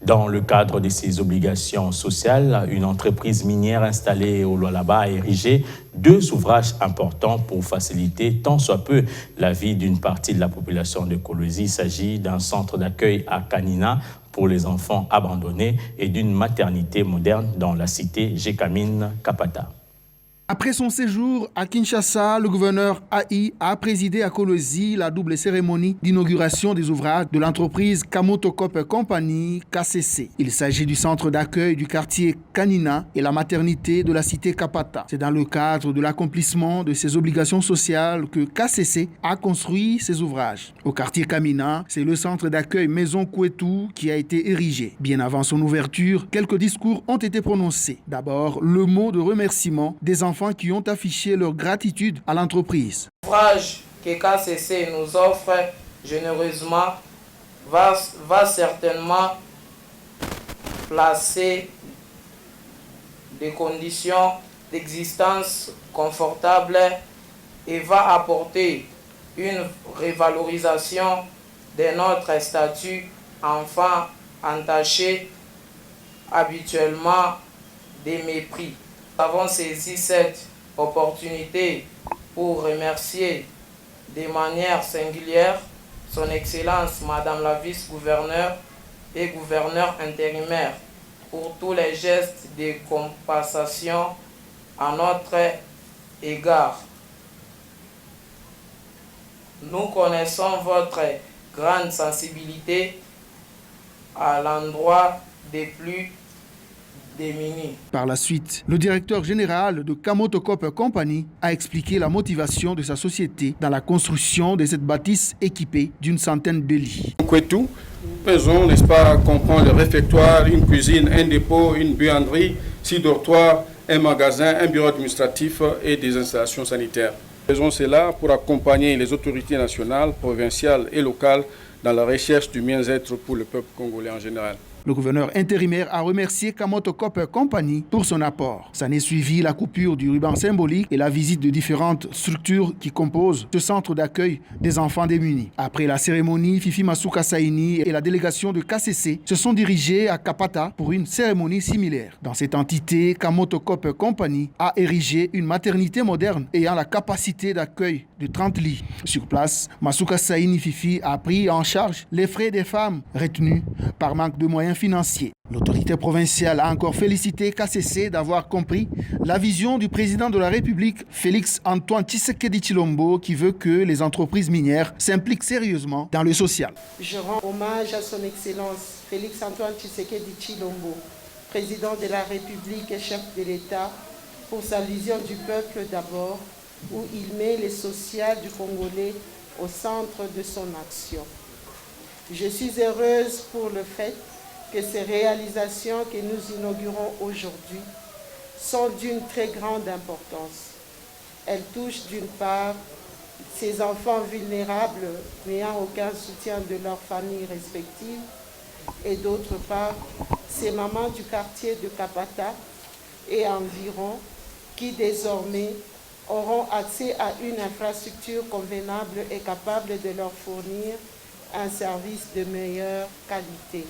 Dans le cadre de ses obligations sociales, une entreprise minière installée au Lualaba a érigé 2 ouvrages importants pour faciliter tant soit peu la vie d'une partie de la population de Kolwezi. Il s'agit d'un centre d'accueil à Kanina pour les enfants abandonnés et d'une maternité moderne dans la cité Jekamine Kapata. Après son séjour à Kinshasa, le gouverneur AI a présidé à Kolwezi la double cérémonie d'inauguration des ouvrages de l'entreprise Kamoto Copper Company KCC. Il s'agit du centre d'accueil du quartier Kanina et la maternité de la cité Kapata. C'est dans le cadre de l'accomplissement de ses obligations sociales que KCC a construit ces ouvrages. Au quartier Kamina, c'est le centre d'accueil Maison Kouetou qui a été érigé. Bien avant son ouverture, quelques discours ont été prononcés. D'abord, le mot de remerciement des enfants qui ont affiché leur gratitude à l'entreprise. L'ouvrage que KCC nous offre généreusement va certainement placer des conditions d'existence confortables et va apporter une révalorisation de notre statut enfant entaché habituellement des mépris. Nous avons saisi cette opportunité pour remercier de manière singulière son Excellence Madame la Vice-Gouverneure et Gouverneur intérimaire pour tous les gestes de compensation à notre égard. Nous connaissons votre grande sensibilité à l'endroit des plus démunis. Par la suite, le directeur général de Kamoto Copper Company a expliqué la motivation de sa société dans la construction de cette bâtisse équipée d'une centaine de lits. Kouetou, maison, n'est-ce pas, comprend le réfectoire, une cuisine, un dépôt, une buanderie, 6 dortoirs, un magasin, un bureau administratif et des installations sanitaires. Nous faisons cela pour accompagner les autorités nationales, provinciales et locales dans la recherche du bien-être pour le peuple congolais en général. Le gouverneur intérimaire a remercié Kamoto Copper Company pour son apport. S'en est suivi la coupure du ruban symbolique et la visite de différentes structures qui composent ce centre d'accueil des enfants démunis. Après la cérémonie, Fifi Masuka Saini et la délégation de KCC se sont dirigés à Kapata pour une cérémonie similaire. Dans cette entité, Kamoto Copper Company a érigé une maternité moderne ayant la capacité d'accueil de 30 lits. Sur place, Masuka Saini Fifi a pris en charge les frais des femmes retenues par manque de moyens financiers. L'autorité provinciale a encore félicité KCC d'avoir compris la vision du président de la République, Félix Antoine Tshisekedi Tshilombo, qui veut que les entreprises minières s'impliquent sérieusement dans le social. Je rends hommage à son Excellence Félix Antoine Tshisekedi Tshilombo, président de la République et chef de l'État, pour sa vision du peuple d'abord, où il met les social du Congolais au centre de son action. Je suis heureuse pour le fait que ces réalisations que nous inaugurons aujourd'hui sont d'une très grande importance. Elles touchent d'une part ces enfants vulnérables n'ayant aucun soutien de leurs familles respectives et d'autre part ces mamans du quartier de Kapata et environ qui désormais auront accès à une infrastructure convenable et capable de leur fournir un service de meilleure qualité.